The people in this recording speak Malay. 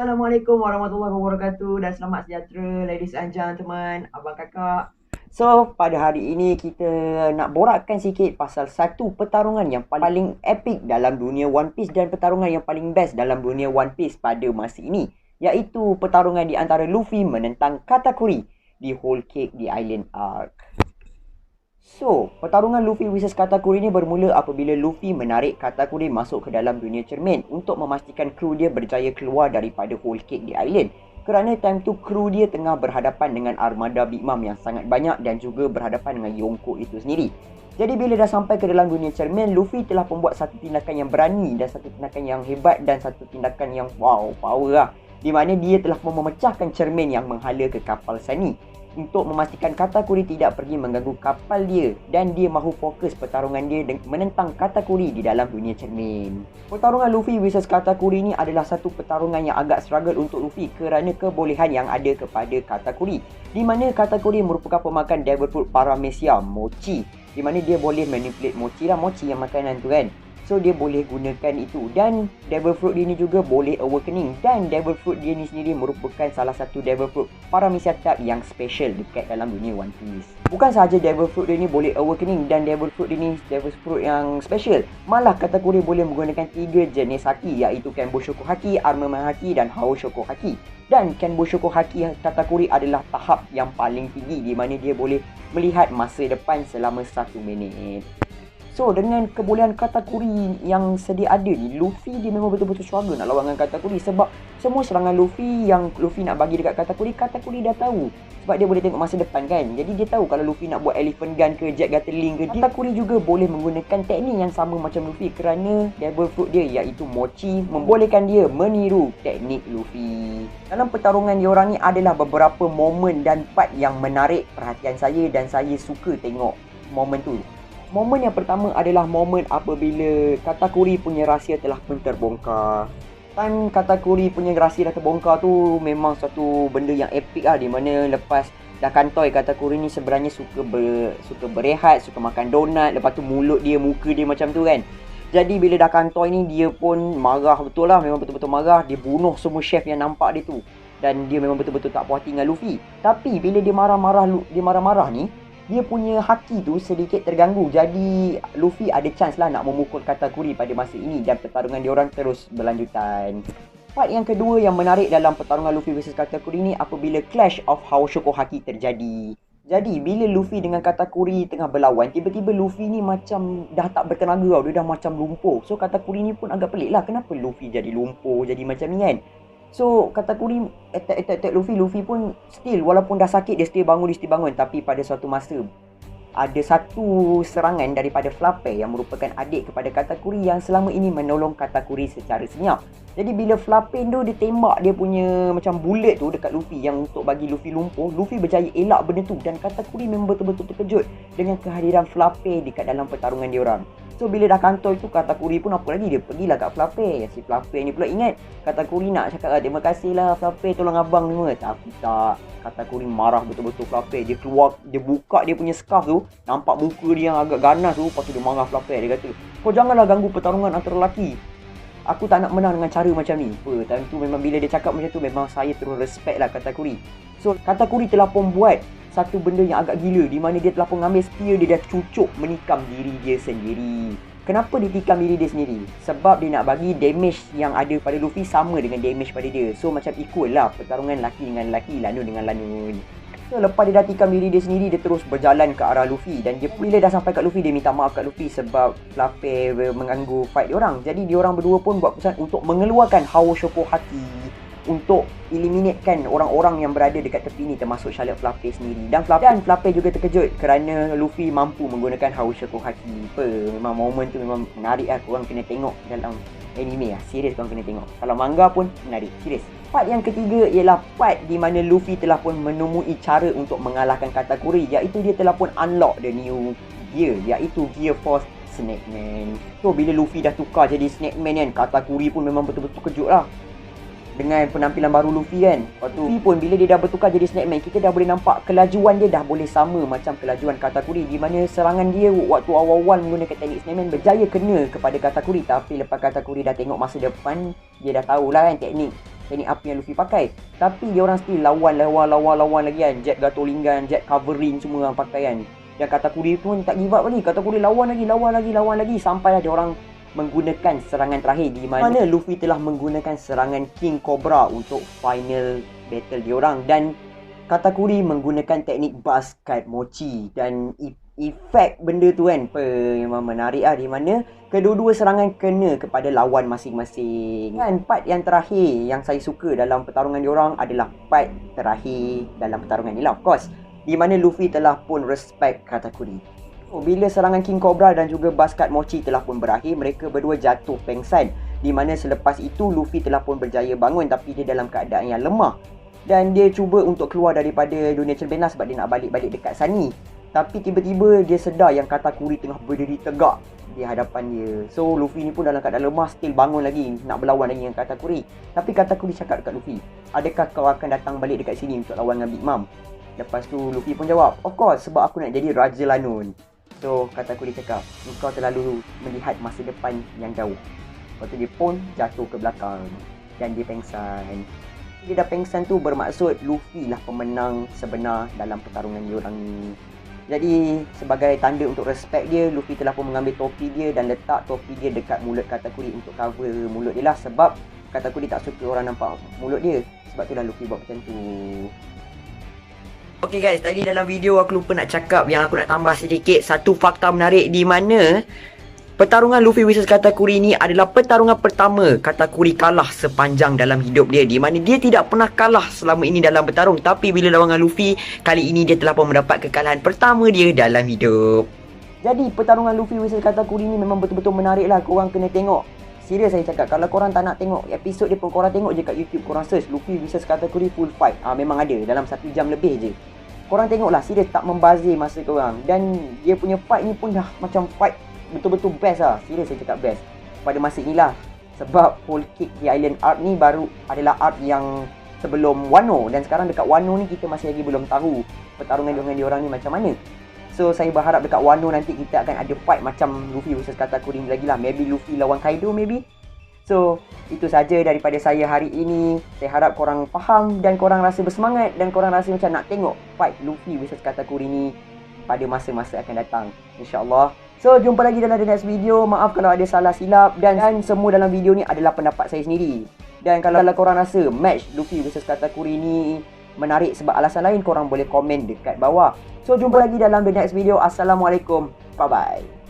Assalamualaikum warahmatullahi wabarakatuh dan selamat sejahtera ladies and gentlemen, abang kakak. So, pada hari ini kita nak borakkan sikit pasal satu pertarungan yang paling epic dalam dunia One Piece dan pertarungan yang paling best dalam dunia One Piece pada masa ini, iaitu pertarungan di antara Luffy menentang Katakuri di Whole Cake di Island Arc. So, pertarungan Luffy vs Katakuri ni bermula apabila Luffy menarik Katakuri masuk ke dalam dunia cermin untuk memastikan kru dia berjaya keluar daripada Whole Cake di Island. Kerana time tu kru dia tengah berhadapan dengan armada Big Mom yang sangat banyak dan juga berhadapan dengan Yonko itu sendiri. Jadi bila dah sampai ke dalam dunia cermin, Luffy telah membuat satu tindakan yang berani dan satu tindakan yang hebat dan satu tindakan yang wow, power lah. Di mana dia telah memecahkan cermin yang menghala ke kapal Sunny untuk memastikan Katakuri tidak pergi mengganggu kapal dia dan dia mahu fokus pertarungan dia menentang Katakuri di dalam dunia cermin. Pertarungan Luffy vs Katakuri ni adalah satu pertarungan yang agak struggle untuk Luffy kerana kebolehan yang ada kepada Katakuri, di mana Katakuri merupakan pemakan Devil Fruit Paramecia Mochi, di mana dia boleh manipulate Mochi lah, Mochi yang makanan tu kan. So dia boleh gunakan itu dan Devil Fruit dia ni juga boleh awakening dan Devil Fruit dia ni sendiri merupakan salah satu Devil Fruit Paramecia type yang special dekat dalam dunia One Piece. Bukan sahaja Devil Fruit dia ni boleh awakening dan Devil Fruit dia ni Devil Fruit yang special, malah Katakuri boleh menggunakan 3 jenis haki, iaitu Kenbushoku Haki, Armament Haki dan Haoshoku Haki. Dan Kenbushoku Haki Katakuri adalah tahap yang paling tinggi di mana dia boleh melihat masa depan selama 1 minit. So, dengan kebolehan Katakuri yang sedia ada ni, Luffy dia memang betul-betul struggle nak lawan dengan Katakuri. Sebab semua serangan Luffy yang Luffy nak bagi dekat Katakuri, Katakuri dah tahu. Sebab dia boleh tengok masa depan kan. Jadi dia tahu kalau Luffy nak buat Elephant Gun ke Jet Gatling ke, Katakuri juga boleh menggunakan teknik yang sama macam Luffy. Kerana Devil Fruit dia iaitu Mochi membolehkan dia meniru teknik Luffy. Dalam pertarungan diorang ni adalah beberapa momen dan part yang menarik perhatian saya dan saya suka tengok momen tu. Momen yang pertama adalah momen apabila Katakuri punya rahsia telah pun terbongkar. Time Katakuri punya rahsia dah terbongkar tu memang satu benda yang epic lah, di mana lepas dah kantoi Katakuri ni sebenarnya suka berehat, suka makan donat, lepas tu mulut dia, muka dia macam tu kan. Jadi bila dah kantoi ni dia pun marah betul lah, memang betul-betul marah. Dia bunuh semua chef yang nampak dia tu. Dan dia memang betul-betul tak puas hati dengan Luffy. Tapi bila dia marah-marah ni, dia punya haki tu sedikit terganggu. Jadi Luffy ada chance lah nak memukul Katakuri pada masa ini dan pertarungan diorang terus berlanjutan. Part yang kedua yang menarik dalam pertarungan Luffy vs Katakuri ni apabila Clash of Haoshoku Haki terjadi. Jadi bila Luffy dengan Katakuri tengah berlawan, tiba-tiba Luffy ni macam dah tak bertenaga tau. Dia dah macam lumpuh. So Katakuri ni pun agak pelik lah, kenapa Luffy jadi lumpuh, jadi macam ni kan. So Katakuri attack Luffy pun still, walaupun dah sakit dia still bangun. Tapi pada suatu masa ada satu serangan daripada Fluffy yang merupakan adik kepada Katakuri yang selama ini menolong Katakuri secara senyap. Jadi bila Fluffy tu dia tembak dia punya macam bullet tu dekat Luffy yang untuk bagi Luffy lumpuh, Luffy berjaya elak benda tu dan Katakuri memang betul-betul terkejut dengan kehadiran Fluffy dekat dalam pertarungan diorang. So bila dah kantoi tu, Katakuri pun apa lagi, dia pergilah kat Fluffy. Si Fluffy ni pula ingat Katakuri nak cakap terima kasih lah Fluffy tolong abang semua. Tapi tak, Katakuri marah betul-betul Fluffy. Dia keluar, dia buka dia punya scarf tu, nampak muka dia yang agak ganas tu. Lepas tu dia marah Fluffy. Dia kata, kau janganlah ganggu pertarungan antara lelaki. Aku tak nak menang dengan cara macam ni. Time tu memang bila dia cakap macam tu, memang saya terus respect lah Katakuri. So Katakuri telah pun buat satu benda yang agak gila, di mana dia telah pun ambil spear dia, dah cucuk menikam diri dia sendiri. Kenapa dia tikam diri dia sendiri? Sebab dia nak bagi damage yang ada pada Luffy sama dengan damage pada dia. So macam equal lah pertarungan lelaki dengan lelaki, lanun dengan lanun. So lepas dia dah tikam diri dia sendiri, dia terus berjalan ke arah Luffy. Dan dia bila dah sampai kat Luffy, dia minta maaf kat Luffy sebab Fluffy mengganggu fight diorang. Jadi diorang berdua pun buat keputusan untuk mengeluarkan Haoshoku Haki untuk eliminatekan orang-orang yang berada dekat tepi ni, termasuk Charlotte Fluffy sendiri. Dan Fluffy juga terkejut kerana Luffy mampu menggunakan Haoshoku Haki. Memang momen tu memang menarik lah, korang kena tengok dalam anime lah. Serius korang kena tengok. Kalau manga pun menarik, serius. Part yang ketiga ialah part di mana Luffy telah pun menemui cara untuk mengalahkan Katakuri, iaitu dia telah pun unlock the new gear, iaitu Gear Force Snake Man. So bila Luffy dah tukar jadi Snake Man kan, Katakuri pun memang betul-betul kejut lah dengan penampilan baru Luffy kan. Lepas tu Luffy pun bila dia dah bertukar jadi Snake Man, kita dah boleh nampak kelajuan dia dah boleh sama macam kelajuan Katakuri, di mana serangan dia waktu awal-awal menggunakan teknik Snake Man berjaya kena kepada Katakuri. Tapi lepas Katakuri dah tengok masa depan, dia dah tahulah kan teknik teknik apa yang Luffy pakai. Tapi dia orang still lawan lagi kan. Jet Gatolinggan, Jet Covering semua orang pakai kan. Dan Katakuri pun tak give up lagi. Katakuri lawan lagi sampailah dia orang menggunakan serangan terakhir di mana Luffy telah menggunakan serangan King Cobra untuk final battle dia orang. Dan Katakuri menggunakan teknik Basket Mochi. Dan efek benda tu kan memang menarik lah, di mana kedua-dua serangan kena kepada lawan masing-masing. Dan part yang terakhir yang saya suka dalam pertarungan diorang adalah part terakhir dalam pertarungan ni lah, of course, di mana Luffy telah pun respect Katakuri. Bila serangan King Cobra dan juga Basket Mochi telah pun berakhir, mereka berdua jatuh pengsan, di mana selepas itu Luffy telah pun berjaya bangun, tapi dia dalam keadaan yang lemah. Dan dia cuba untuk keluar daripada dunia cermin sebab dia nak balik-balik dekat Sunny. Tapi tiba-tiba dia sedar yang Katakuri tengah berdiri tegak di hadapan dia. So Luffy ni pun dalam keadaan lemah, still bangun lagi, nak berlawan lagi dengan Katakuri. Tapi Katakuri cakap dekat Luffy, adakah kau akan datang balik dekat sini untuk lawan dengan Big Mom? Lepas tu Luffy pun jawab, of course, sebab aku nak jadi Raja Lanun. So Katakuri cakap, engkau terlalu melihat masa depan yang jauh. Lepas tu dia pun jatuh ke belakang dan dia pengsan. Dia dah pengsan tu bermaksud Luffy lah pemenang sebenar dalam pertarungan diorang ni. Jadi sebagai tanda untuk respect dia, Luffy telah pun mengambil topi dia dan letak topi dia dekat mulut Katakuri untuk cover mulut dia lah. Sebab Katakuri tak suka orang nampak mulut dia. Sebab tu lah Luffy buat macam tu. Okay guys, tadi dalam video aku lupa nak cakap yang aku nak tambah sedikit satu fakta menarik, di mana pertarungan Luffy vs Katakuri ni adalah pertarungan pertama Katakuri kalah sepanjang dalam hidup dia, di mana dia tidak pernah kalah selama ini dalam bertarung. Tapi bila lawan dengan Luffy, kali ini dia telah pun mendapat kekalahan pertama dia dalam hidup. Jadi pertarungan Luffy vs Katakuri ni memang betul-betul menarik lah. Korang kena tengok. Serius saya cakap, kalau korang tak nak tengok episod dia pun, korang tengok je kat YouTube, korang search Luffy vs Katakuri full fight. Memang ada dalam 1 jam lebih je. Korang tengoklah, serius tak membazir masa korang. Dan dia punya fight ni pun dah macam fight betul-betul best lah. Serius saya cakap best pada masa inilah. Sebab Whole Cake The Island art ni baru adalah art yang sebelum Wano. Dan sekarang dekat Wano ni kita masih lagi belum tahu pertarungan dengan diorang ni macam mana. So saya berharap dekat Wano nanti kita akan ada fight macam Luffy vs Katakuri lagi lah. Maybe Luffy lawan Kaido maybe. So itu saja daripada saya hari ini. Saya harap korang faham dan korang rasa bersemangat, dan korang rasa macam nak tengok fight Luffy vs Katakuri ni pada masa-masa akan datang, InsyaAllah. So jumpa lagi dalam the next video. Maaf kalau ada salah silap, dan semua dalam video ni adalah pendapat saya sendiri. Dan kalau korang rasa match Luffy vs Katakuri ni menarik sebab alasan lain, korang boleh komen dekat bawah. So jumpa lagi dalam the next video. Assalamualaikum. Bye bye.